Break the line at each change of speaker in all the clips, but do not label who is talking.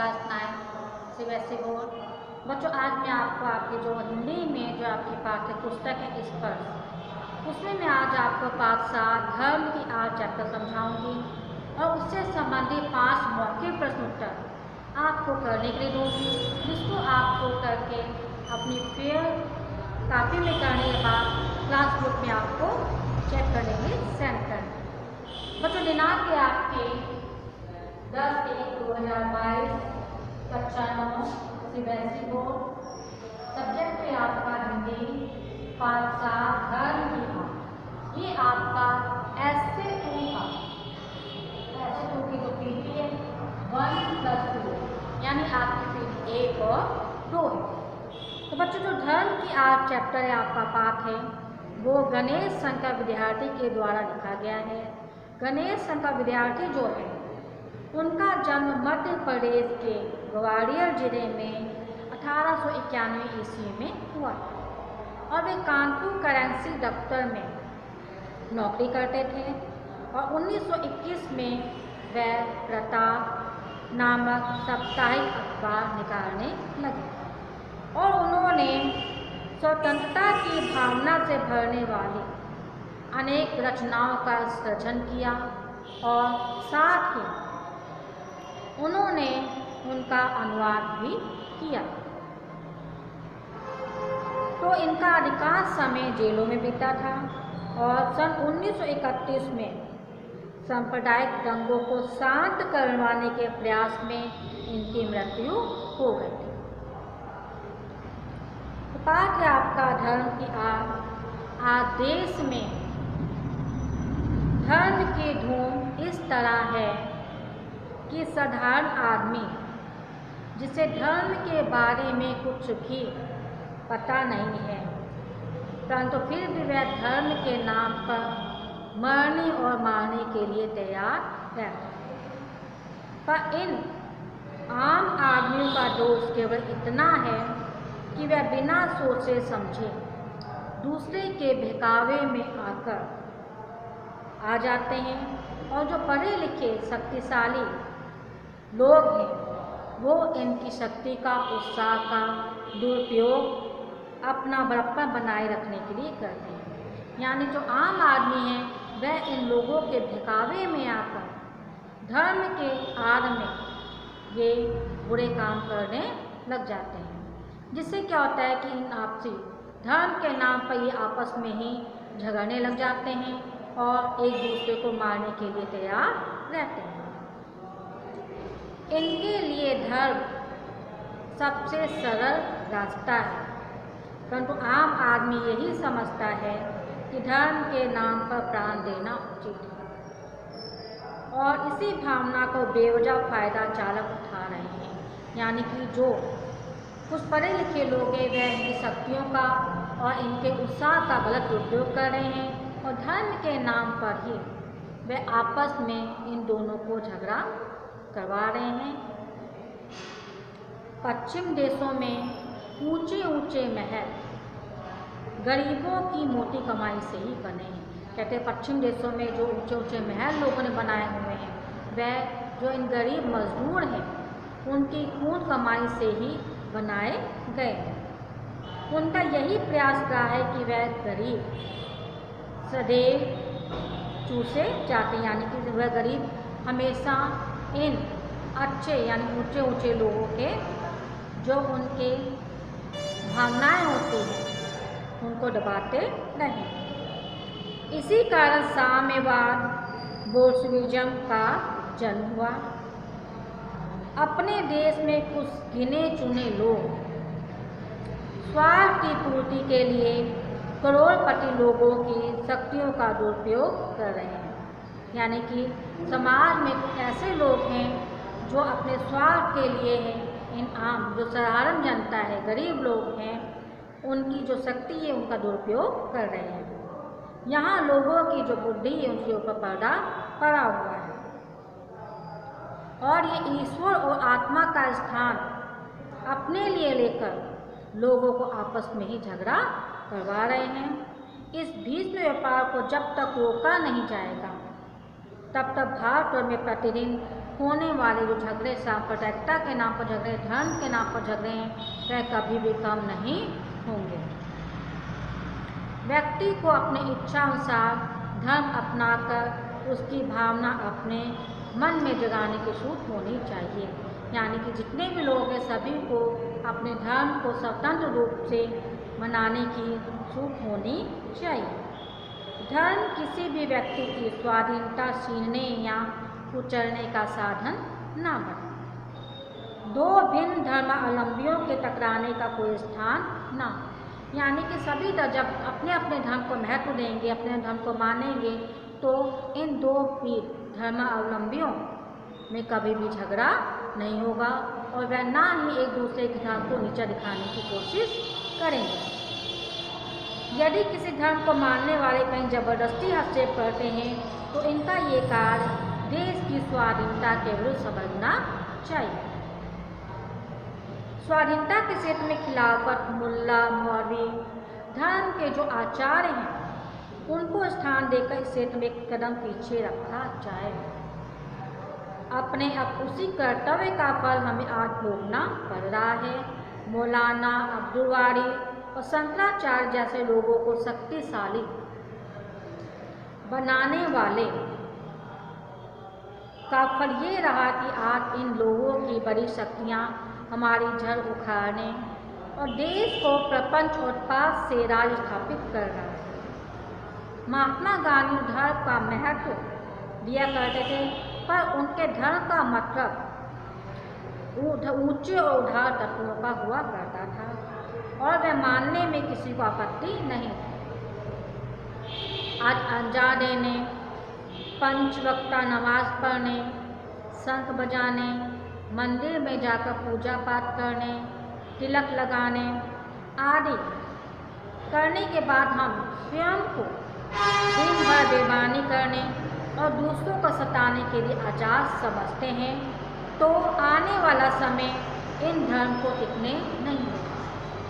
Class 9 CBSE board. बच्चों, आज मैं आपको आपकी जो हिंदी में जो आपकी पाठ्य पुस्तक है स्पर्श, उसमें मैं आज आपको पाठ 7 धर्म की 8 चैप्टर समझाऊंगी और उससे संबंधित 5 मौखिक प्रश्न उत्तर आपको करने के लिए दूंगी, जिसको आपको करके अपनी फेयर कॉपी में करने के बाद क्लास बुक में आपको चेक करने के लिए सेंड करना। बच्चों, दिनांक है आपके 10/1/2022, कक्षा 9 सीबीएसई बोर्ड। सब्जेक्ट है आपका हिंदी, पाठ 7 धर्म की बात। ये आपका ऐसे 2 की जो पीढ़ी है 1+2, यानी आपकी पीढ़ी 1 और 2 है। तो बच्चों, जो धर्म की 8 चैप्टर है आपका पाठ है, वो गणेश शंकर विद्यार्थी के द्वारा लिखा गया है। गणेश शंकर विद्यार्थी जो है, उनका जन्म मध्य प्रदेश के ग्वालियर जिले में 1891 ईस्वी में हुआ और वे कानपुर करेंसी दफ्तर में नौकरी करते थे और 1921 में वह प्रताप नामक साप्ताहिक अखबार निकालने लगे और उन्होंने स्वतंत्रता की भावना से भरने वाली अनेक रचनाओं का सृजन किया और साथ ही उन्होंने उनका अनुवाद भी किया। तो इनका अधिकांश समय जेलों में बीता था और सन 1931 में सांप्रदायिक दंगों को शांत करवाने के प्रयास में इनकी मृत्यु हो गई थी। तो पाठ है आपका धर्म की आग। आज देश में धर्म की धूम इस तरह है कि साधारण आदमी, जिसे धर्म के बारे में कुछ भी पता नहीं है, परंतु फिर भी वह धर्म के नाम पर मरने और मारने के लिए तैयार है। पर इन आम आदमियों का दोष केवल इतना है कि वह बिना सोचे समझे दूसरे के बहकावे में आकर आ जाते हैं और जो पढ़े लिखे शक्तिशाली लोग हैं, वो इनकी शक्ति का, उत्साह का दुरुपयोग अपना बड़प्पन बनाए रखने के लिए करते हैं। यानी जो आम आदमी है, वह इन लोगों के बहकावे में आकर धर्म के आड़ में ये बुरे काम करने लग जाते हैं, जिससे क्या होता है कि इन आपसी धर्म के नाम पर ये आपस में ही झगड़ने लग जाते हैं और एक दूसरे को मारने के लिए तैयार रहते हैं। इनके लिए धर्म सबसे सरल रास्ता है, परंतु आम आदमी यही समझता है कि धर्म के नाम पर प्राण देना उचित है और इसी भावना को बेवजह फायदा चालक उठा रहे हैं। यानी कि जो कुछ पढ़े लिखे लोग हैं, वह इनकी शक्तियों का और इनके उत्साह का गलत उपयोग कर रहे हैं और धर्म के नाम पर ही वह आपस में इन दोनों को झगड़ा करवा रहे हैं। पश्चिम देशों में ऊंचे ऊंचे महल गरीबों की मोटी कमाई से ही बने हैं। कहते हैं पश्चिम देशों में जो ऊंचे ऊंचे महल लोगों ने बनाए हुए हैं, वह जो इन गरीब मजदूर हैं, उनकी खून कमाई से ही बनाए गए हैं। उनका यही प्रयास रहा है कि वह गरीब सदैव चूसे जाते, यानी कि वह गरीब हमेशा इन अच्छे यानी ऊंचे ऊंचे लोगों के जो उनके भावनाएं होती हैं, उनको दबाते नहीं। इसी कारण साम्यवाद बोल्शेविज्म का जन्म हुआ। अपने देश में कुछ गिने चुने लोग स्वार्थ की पूर्ति के लिए करोड़पति लोगों की शक्तियों का दुरुपयोग कर रहे हैं। यानी कि समाज में कुछ ऐसे लोग हैं जो अपने स्वार्थ के लिए हैं, इन आम जो साधारण जनता है, गरीब लोग हैं, उनकी जो शक्ति है उनका दुरुपयोग कर रहे हैं। यहाँ लोगों की जो बुद्धि है उनके ऊपर पर्दा पड़ा हुआ है और ये ईश्वर और आत्मा का स्थान अपने लिए लेकर लोगों को आपस में ही झगड़ा करवा रहे हैं। इस भीष्म व्यापार को जब तक रोका नहीं जाएगा, तब तक भारत में प्रतिदिन होने वाले जो झगड़े सांप्रदायिकता के नाम पर झगड़े, धर्म के नाम पर झगड़े हैं, वह कभी भी कम नहीं होंगे। व्यक्ति को अपने इच्छा अनुसार धर्म अपनाकर उसकी भावना अपने मन में जगाने की छूट होनी चाहिए। यानी कि जितने भी लोग हैं सभी को अपने धर्म को स्वतंत्र रूप से मनाने की छूट होनी चाहिए। धर्म किसी भी व्यक्ति की स्वाधीनता छीनने या कुचलने का साधन न बने। दो भिन्न धर्मावलंबियों के टकराने का कोई स्थान न। यानी कि सभी जब अपने अपने धर्म को महत्व देंगे, अपने धर्म को मानेंगे, तो इन दो धर्मावलंबियों में कभी भी झगड़ा नहीं होगा और वह ना ही एक दूसरे के धर्म को नीचा दिखाने की कोशिश करेंगे। यदि किसी धर्म को मानने वाले कहीं जबरदस्ती हस्तक्षेप करते हैं तो इनका ये कार्य देश की स्वाधीनता के विरुद्ध समझना चाहिए। स्वाधीनता के क्षेत्र में खिलाफत, मुल्ला, मौलवी, धर्म के जो आचार्य हैं उनको स्थान देकर इस क्षेत्र में एक कदम पीछे रखा जाए। अपने अब उसी कर्तव्य का फल हमें आज भोगना पड़ रहा है। मौलाना अब्दुल वारी और शंकराचार्य जैसे लोगों को शक्तिशाली बनाने वाले का फल ये रहा कि आज इन लोगों की बड़ी शक्तियाँ हमारी जड़ उखाड़ने और देश को प्रपंच और पास से राज स्थापित कर रहा है। महात्मा गांधी धर्म का महत्व दिया करते थे, पर उनके धर्म का मतलब ऊंचे और उदार तत्वों का हुआ करता था और वह मानने में किसी को आपत्ति नहीं थी। आज अंजा देने, पंच वक्ता नमाज पढ़ने, शंख बजाने, मंदिर में जाकर पूजा पाठ करने, तिलक लगाने आदि करने के बाद हम स्वयं को दिन भर बेईमानी करने और दूसरों को सताने के लिए आजाद समझते हैं, तो आने वाला समय इन धर्म को टिकने नहीं होगा।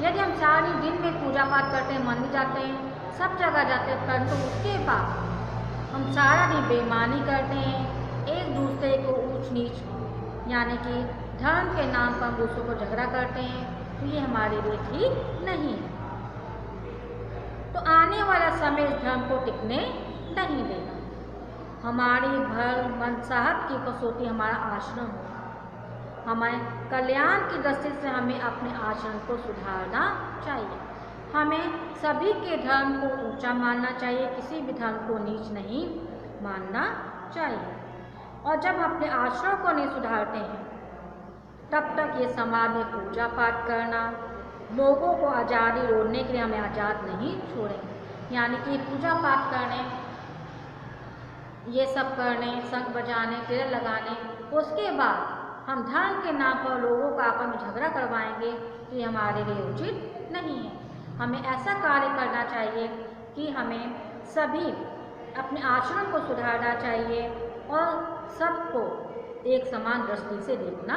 यदि हम सारी दिन में पूजा पाठ करते हैं, मंदिर जाते हैं, सब जगह जाते हैं, परंतु उसके बाद हम सारा दिन बेईमानी करते हैं, एक दूसरे को ऊंच नीच यानी कि धर्म के नाम पर हम दूसरों को झगड़ा करते हैं, तो ये हमारे लिए ठीक नहीं है। तो आने वाला समय इस धर्म को टिकने नहीं देगा। हमारी भर मनसाहत की कसौटी हमारा आचरण हो। हमें कल्याण की दृष्टि से हमें अपने आचरण को सुधारना चाहिए। हमें सभी के धर्म को ऊंचा मानना चाहिए, किसी भी धर्म को नीच नहीं मानना चाहिए। और जब हम अपने आचरण को नहीं सुधारते हैं तब तक ये समाज में पूजा पाठ करना, लोगों को आज़ादी रोकने के लिए हमें आज़ाद नहीं छोड़ेंगे। यानी कि पूजा पाठ करने, ये सब करने, शंख बजाने, तिलक लगाने, उसके बाद हम धर्म के नाम पर लोगों का आपस में झगड़ा करवाएंगे, तो ये हमारे लिए उचित नहीं है। हमें ऐसा कार्य करना चाहिए कि हमें सभी अपने आचरण को सुधारना चाहिए और सबको एक समान दृष्टि से देखना